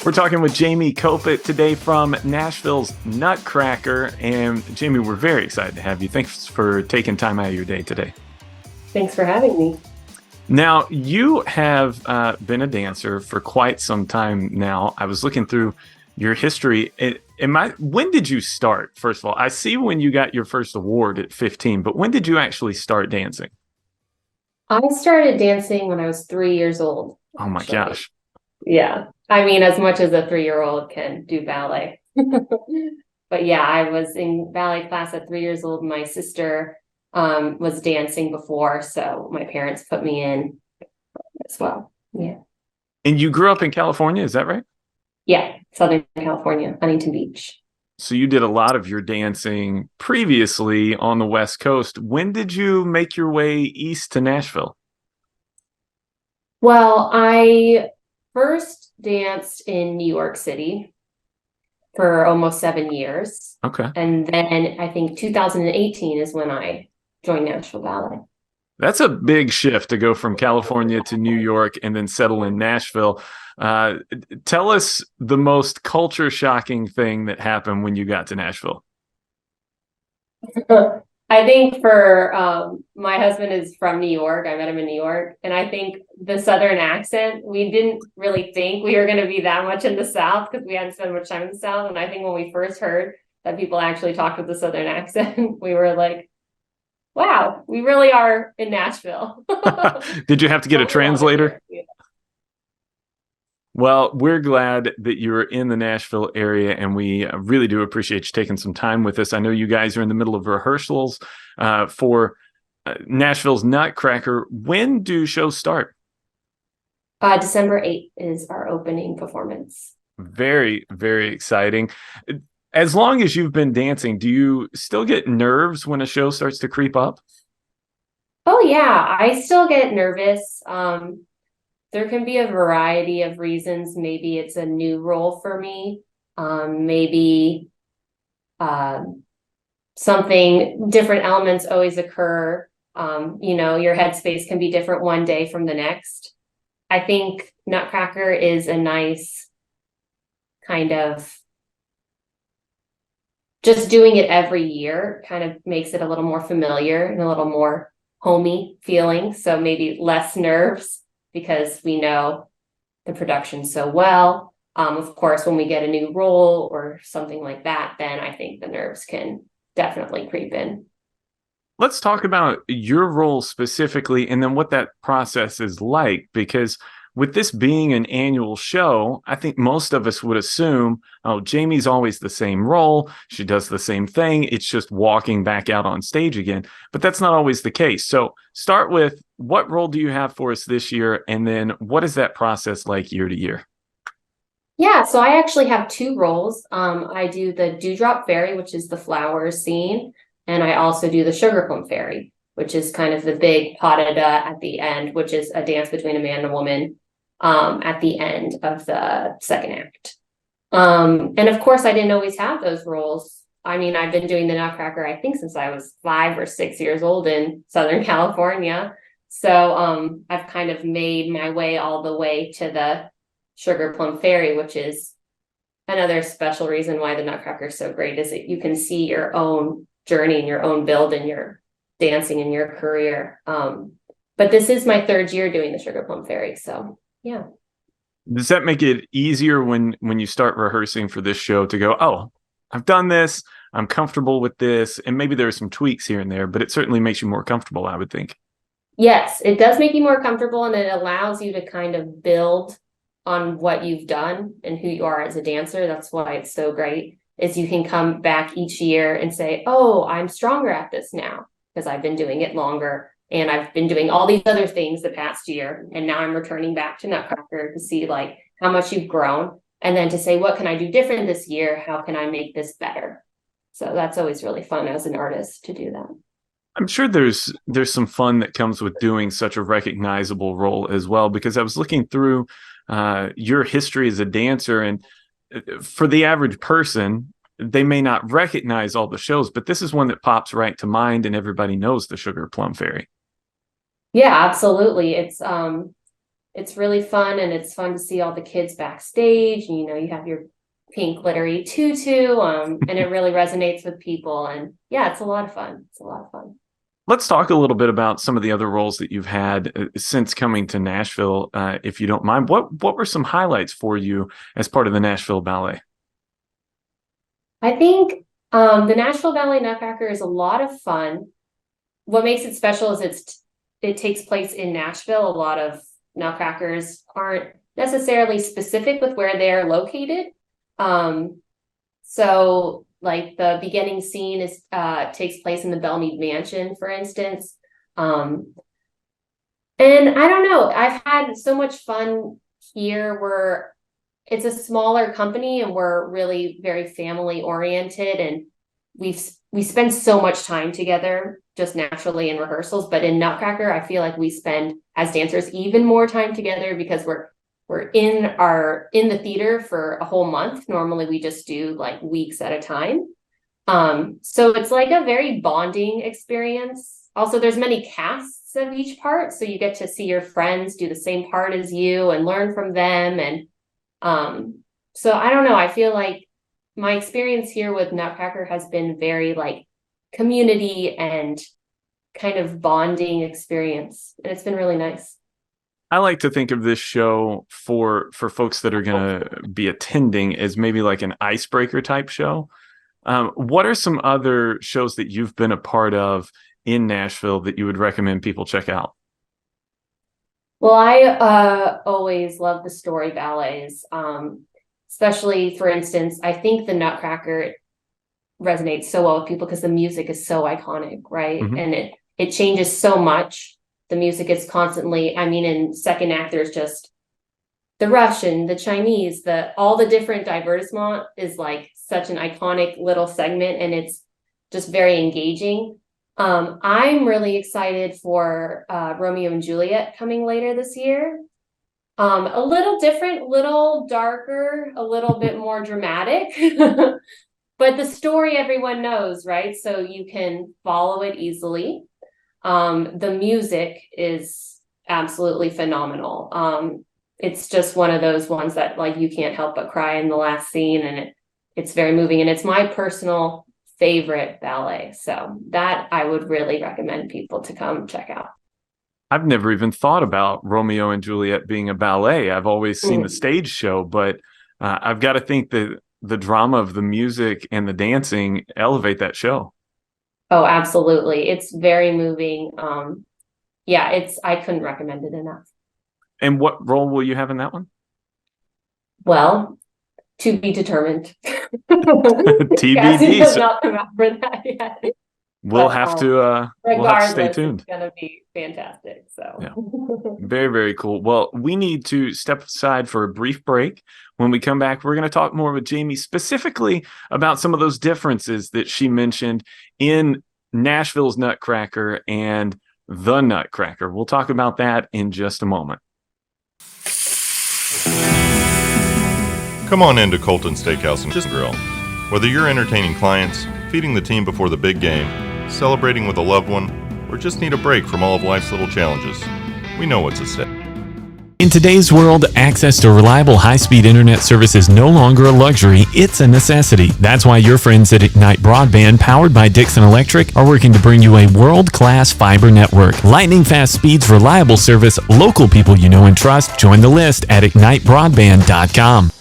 We're talking with Jamie Kopit today from Nashville's Nutcracker. And Jamie, we're very excited to have you. Thanks for taking time out of your day today. Thanks for having me. Now, you have been a dancer for quite some time now. I was looking through your history. When did you start, first of all? I see when you got your first award at 15, but when did you actually start dancing? I started dancing when I was 3 years old. Oh my Actually. gosh. Yeah. I mean, as much as a 3-year-old can do ballet. But yeah, I was in ballet class at 3 years old. My sister was dancing before, so my parents put me in as well. Yeah. And you grew up in California, is that right? Yeah. Southern California, Huntington Beach. So you did a lot of your dancing previously on the West Coast. When did you make your way east to Nashville? Well, I first danced in New York City for almost 7 years. Okay. And then I think 2018 is when I joined Nashville Ballet. That's a big shift to go from California to New York and then settle in Nashville. Uh, Tell us the most culture shocking thing that happened when you got to Nashville. I think for my husband is from New York. I met him in New York. And I think the Southern accent, we didn't really think we were going to be that much in the South because we hadn't spent much time in the South. And I think when we first heard that people actually talked with the Southern accent, we were like, wow, we really are in Nashville. Did you have to get a translator? Yeah. Well, we're glad that you're in the Nashville area, and we really do appreciate you taking some time with us. I know you guys are in the middle of rehearsals for Nashville's Nutcracker. When do shows start? December 8th is our opening performance. Very, very exciting. As long as you've been dancing, do you still get nerves when a show starts to creep up? Oh yeah, I still get nervous. There can be a variety of reasons. Maybe it's a new role for me. Maybe something different elements always occur. Your headspace can be different one day from the next. I think Nutcracker is a nice kind of just doing it every year kind of makes it a little more familiar and a little more homey feeling. So maybe less nerves because we know the production so well. Of course, when we get a new role or something like that, then I think the nerves can definitely creep in. Let's talk about your role specifically and then what that process is like, because with this being an annual show, I think most of us would assume, oh, Jamie's always the same role. She does the same thing. It's just walking back out on stage again. But that's not always the case. So start with, what role do you have for us this year? And then what is that process like year to year? Yeah, so I actually have two roles. I do the Dewdrop Fairy, which is the flowers scene. And I also do the Sugar Plum Fairy, which is kind of the big pas de deux at the end, which is a dance between a man and a woman at the end of the second act. And of course, I didn't always have those roles. I mean, I've been doing the Nutcracker, I think, since I was 5 or 6 years old in Southern California. So I've kind of made my way all the way to the Sugar Plum Fairy, which is another special reason why the Nutcracker is so great, is that you can see your own journey and your own build in your dancing and your career. But this is my 3rd year doing the Sugar Plum Fairy. So yeah. Does that make it easier when you start rehearsing for this show to go, oh, I've done this, I'm comfortable with this, and maybe there are some tweaks here and there, but it certainly makes you more comfortable, I would think. Yes, it does make you more comfortable, and it allows you to kind of build on what you've done and who you are as a dancer. That's why it's so great, is you can come back each year and say, oh, I'm stronger at this now because I've been doing it longer. And I've been doing all these other things the past year. And now I'm returning back to Nutcracker to see like how much you've grown. And then to say, what can I do different this year? How can I make this better? So that's always really fun as an artist to do that. I'm sure there's some fun that comes with doing such a recognizable role as well, because I was looking through your history as a dancer, and for the average person, they may not recognize all the shows, but this is one that pops right to mind, and everybody knows the Sugar Plum Fairy. Yeah, absolutely. It's it's really fun, and it's fun to see all the kids backstage. And, you have your pink glittery tutu, and it really resonates with people. And yeah, it's a lot of fun. It's a lot of fun. Let's talk a little bit about some of the other roles that you've had since coming to Nashville, if you don't mind. What were some highlights for you as part of the Nashville Ballet? I think the Nashville Ballet Nutcracker is a lot of fun. What makes it special is it takes place in Nashville. A lot of Nutcrackers aren't necessarily specific with where they're located. So like the beginning scene takes place in the Belmead Mansion, for instance. And I don't know, I've had so much fun here. It's a smaller company, and we're really very family oriented, and we spend so much time together just naturally in rehearsals. But in Nutcracker, I feel like we spend as dancers even more time together, because we're in the theater for a whole month. Normally we just do like weeks at a time. So it's like a very bonding experience. Also, there's many casts of each part, so you get to see your friends do the same part as you and learn from them. And so I don't know, I feel like my experience here with Nutcracker has been very like community and kind of bonding experience, and it's been really nice. I like to think of this show for folks that are going to be attending as maybe like an icebreaker type show. What are some other shows that you've been a part of in Nashville that you would recommend people check out? Well, I always love the story ballets, especially, for instance, I think the Nutcracker resonates so well with people because the music is so iconic, right? Mm-hmm. And it changes so much. The music is constantly, I mean, in second act, there's just the Russian, the Chinese, all the different divertissement is like such an iconic little segment, and it's just very engaging. I'm really excited for Romeo and Juliet coming later this year. A little different, little darker, a little bit more dramatic, but the story everyone knows, right? So you can follow it easily. The music is absolutely phenomenal. It's just one of those ones that like you can't help but cry in the last scene, and it's very moving, and it's my personal favorite ballet. So that I would really recommend people to come check out. I've never even thought about Romeo and Juliet being a ballet. I've always seen the stage show, but I've got to think that the drama of the music and the dancing elevate that show. Oh, absolutely. It's very moving. Yeah, I couldn't recommend it enough. And what role will you have in that one? Well, to be determined. Cassie TBD. has not come out for that yet. We'll But, have to stay tuned. It's gonna be fantastic. So Yeah. Very, very cool. Well, we need to step aside for a brief break. When we come back, we're going to talk more with Jamie specifically about some of those differences that she mentioned in Nashville's Nutcracker and the Nutcracker. We'll talk about that in just a moment. Come on into Colton Steakhouse and Grill. Whether you're entertaining clients, feeding the team before the big game, celebrating with a loved one, or just need a break from all of life's little challenges, we know what's at stake. In today's world, access to reliable high-speed internet service is no longer a luxury, it's a necessity. That's why your friends at Ignite Broadband, powered by Dixon Electric, are working to bring you a world-class fiber network. Lightning-fast speeds, reliable service, local people you know and trust. Join the list at ignitebroadband.com.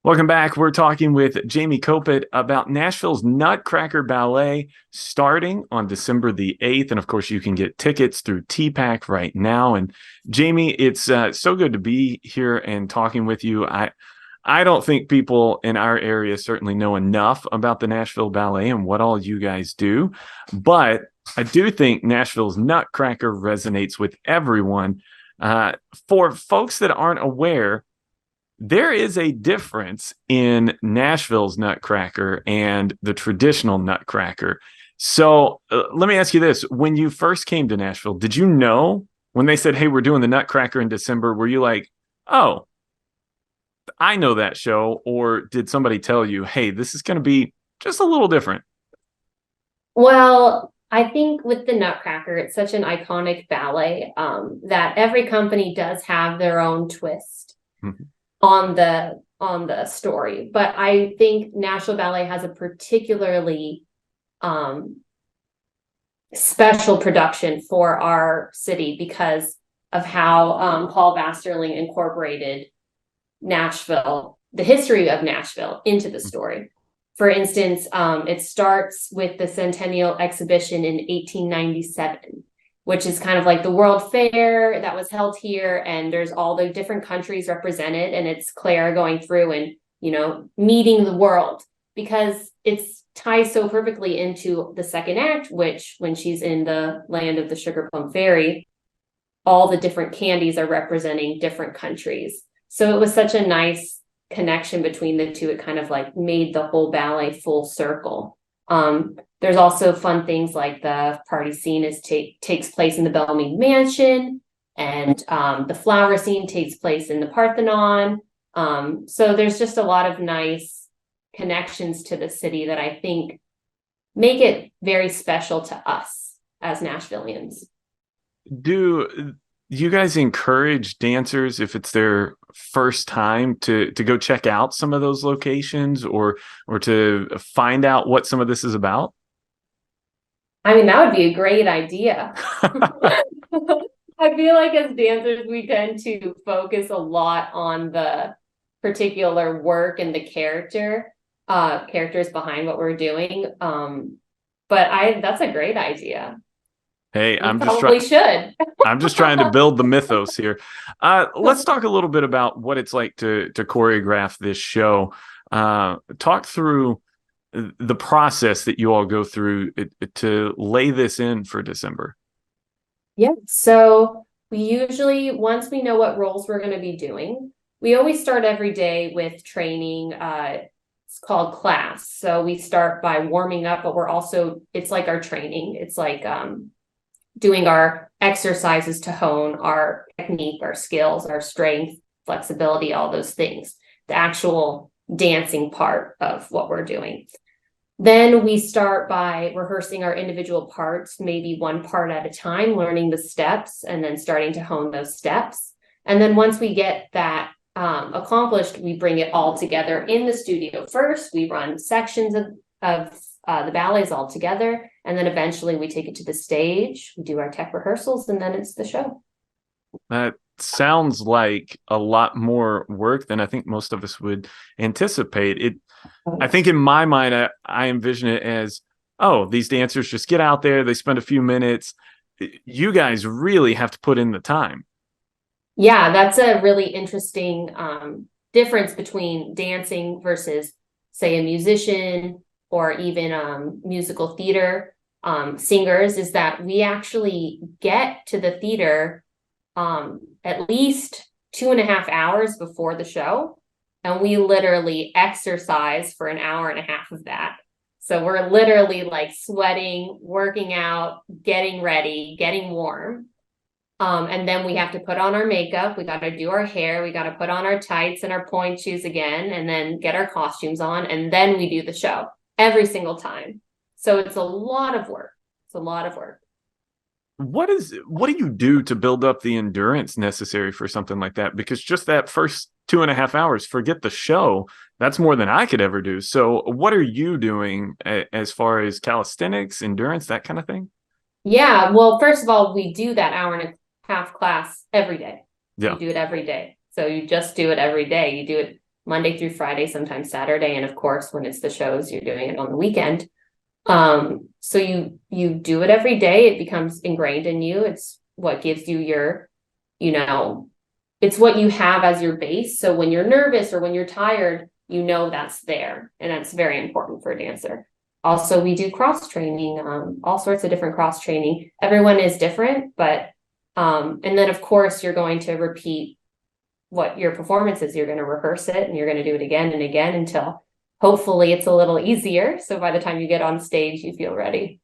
Welcome back. We're talking with Jamie Kopit about Nashville's Nutcracker Ballet starting on December the 8th. And of course, you can get tickets through TPAC right now. And Jamie, it's so good to be here and talking with you. I don't think people in our area certainly know enough about the Nashville Ballet and what all you guys do. But I do think Nashville's Nutcracker resonates with everyone. For folks that aren't aware, there is a difference in Nashville's Nutcracker and the traditional Nutcracker. So let me ask you this. When you first came to Nashville, did you know when they said, hey, we're doing the Nutcracker in December, were you like, oh, I know that show? Or did somebody tell you, hey, this is going to be just a little different? well, I think with the Nutcracker, it's such an iconic ballet that every company does have their own twist Mhm. on the story. But I think National Ballet has a particularly um, special production for our city because of how Paul Vasterling incorporated Nashville, the history of Nashville, into the story. For instance, it starts with the Centennial Exhibition in 1897, which is kind of like the World Fair that was held here, and there's all the different countries represented, and it's Claire going through and, you know, meeting the world, because it's ties so perfectly into the second act, which when she's in the land of the Sugar Plum Fairy, all the different candies are representing different countries. So it was such a nice connection between the two. It kind of like made the whole ballet full circle. There's also fun things like the party scene takes place in the Bellarmine Mansion, and the flower scene takes place in the Parthenon. So there's just a lot of nice connections to the city that I think make it very special to us as Nashvillians. Do you guys encourage dancers, if it's their first time, to go check out some of those locations, or to find out what some of this is about? I mean, that would be a great idea. I feel like as dancers, we tend to focus a lot on the particular work and the characters behind what we're doing. But that's a great idea. Hey, We probably should. I'm just trying to build the mythos here. Let's talk a little bit about what it's like to choreograph this show. Talk through the process that you all go through to lay this in for December. Yeah. So we usually, once we know what roles we're going to be doing, we always start every day with training. It's called class. So we start by warming up, but it's like our training. It's like doing our exercises to hone our technique, our skills, our strength, flexibility, all those things, the actual dancing part of what we're doing. Then we start by rehearsing our individual parts, maybe one part at a time, learning the steps, and then starting to hone those steps. And then once we get that accomplished, we bring it all together in the studio first. We run sections of the ballets all together, and then eventually we take it to the stage. We do our tech rehearsals, and then it's the show. That sounds like a lot more work than I think most of us would anticipate. I think in my mind, I envision it as, oh, these dancers just get out there, they spend a few minutes. You guys really have to put in the time. Yeah, that's a really interesting difference between dancing versus, say, a musician or even musical theater singers, is that we actually get to the theater at least 2.5 hours before the show. And we literally exercise for an hour and a half of that. So we're literally like sweating, working out, getting ready, getting warm. And then we have to put on our makeup. We got to do our hair. We got to put on our tights and our pointe shoes again, and then get our costumes on. And then we do the show every single time. So it's a lot of work. It's a lot of work. What do you do to build up the endurance necessary for something like that? Because just that first 2.5 hours, forget the show, that's more than I could ever do. So what are you doing as far as calisthenics, endurance, that kind of thing? Yeah, well, first of all, we do that hour and a half class every day. Yeah. You do it every day. So you just do it every day. You do it Monday through Friday, sometimes Saturday. And of course, when it's the shows, you're doing it on the weekend. So you do it every day. It becomes ingrained in you. It's what gives you your, it's what you have as your base. So when you're nervous or when you're tired, that's there. And that's very important for a dancer. Also, we do cross training, all sorts of different cross training. Everyone is different, but, and then of course you're going to repeat what your performance is. You're going to rehearse it and you're going to do it again and again until hopefully it's a little easier. So by the time you get on stage, you feel ready.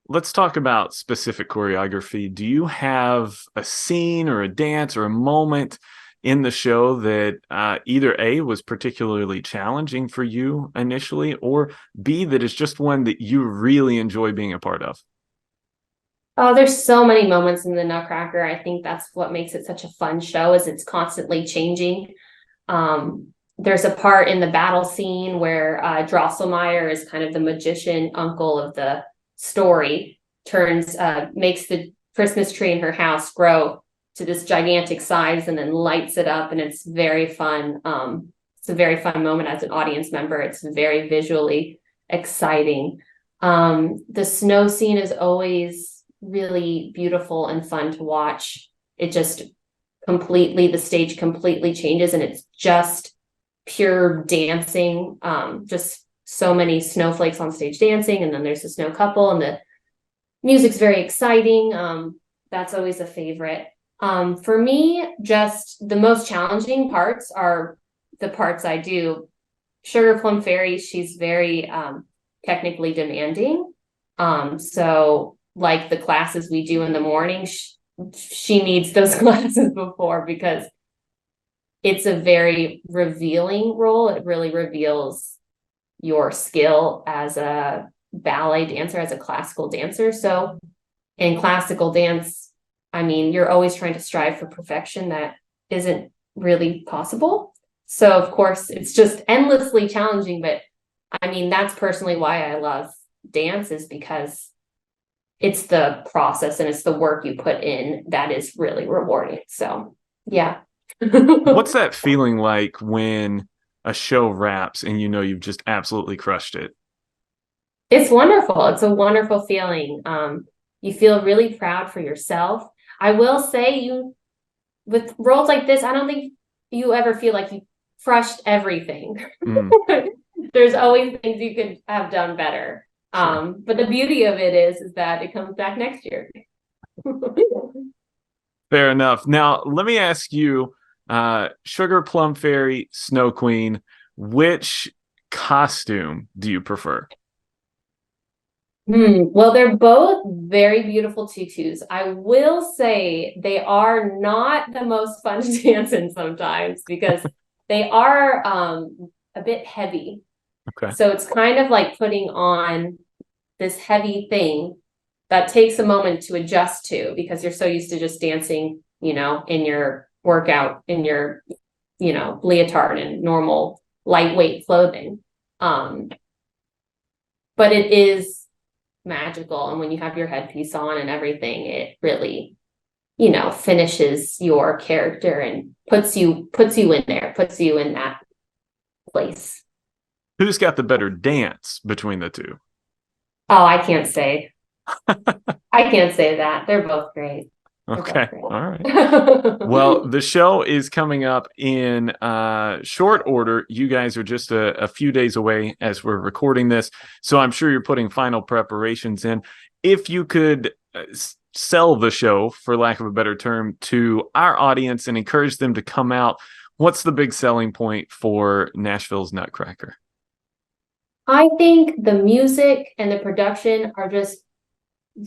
Let's talk about specific choreography. Do you have a scene or a dance or a moment in the show that either A, was particularly challenging for you initially, or B, that is just one that you really enjoy being a part of? Oh, there's so many moments in the Nutcracker. I think that's what makes it such a fun show, is it's constantly changing. There's a part in the battle scene where Drosselmeyer is kind of the magician uncle of the story, makes the Christmas tree in her house grow to this gigantic size and then lights it up, and it's very fun. It's a very fun moment as an audience member. It's very visually exciting. The snow scene is always really beautiful and fun to watch. It just the stage completely changes, and it's just pure dancing. Just so many snowflakes on stage dancing, and then there's the snow couple, and the music's very exciting. That's always a favorite. For me, just the most challenging parts are the parts I do. Sugar Plum Fairy, she's very technically demanding. So like the classes we do in the morning, she needs those classes before, because it's a very revealing role. It really reveals your skill as a ballet dancer, as a classical dancer. So in classical dance, I mean, you're always trying to strive for perfection that isn't really possible. So of course, it's just endlessly challenging. But I mean, that's personally why I love dance, is because it's the process and it's the work you put in that is really rewarding. So yeah. What's that feeling like when a show wraps and you know you've just absolutely crushed it? It's wonderful. It's a wonderful feeling. You feel really proud for yourself. I will say, with roles like this, I don't think you ever feel like you crushed everything. There's always things you could have done better. Sure. But the beauty of it is that it comes back next year. Fair enough. Now, let me ask you, Sugar Plum Fairy, Snow Queen, which costume do you prefer? Well, they're both very beautiful tutus. I will say they are not the most fun to dance in sometimes, because they are a bit heavy. Okay. So it's kind of like putting on this heavy thing that takes a moment to adjust to, because you're so used to just dancing, in your workout, in your, leotard and normal lightweight clothing. But it is magical. And when you have your headpiece on and everything, it really, finishes your character and puts you in there, puts you in that place. Who's got the better dance between the two? Oh, I can't say. I can't say that. They're both great. Okay. All right. Well, the show is coming up in short order. You guys are just a few days away as we're recording this, so I'm sure you're putting final preparations in. If you could sell the show, for lack of a better term, to our audience and encourage them to come out, what's the big selling point for Nashville's Nutcracker? I think the music and the production are just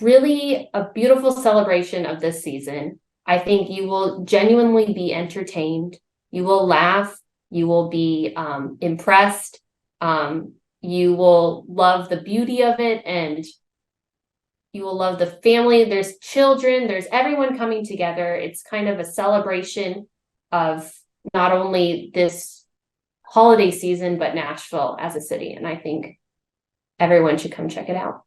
really a beautiful celebration of this season. I think you will genuinely be entertained. You will laugh. You will be impressed. You will love the beauty of it, and you will love the family. There's children. There's everyone coming together. It's kind of a celebration of not only this holiday season, but Nashville as a city. And I think everyone should come check it out.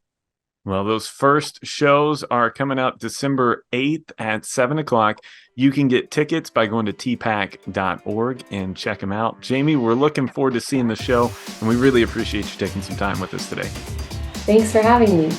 Well, those first shows are coming out December 8th at 7 o'clock. You can get tickets by going to tpac.org and check them out. Jamie, we're looking forward to seeing the show, and we really appreciate you taking some time with us today. Thanks for having me.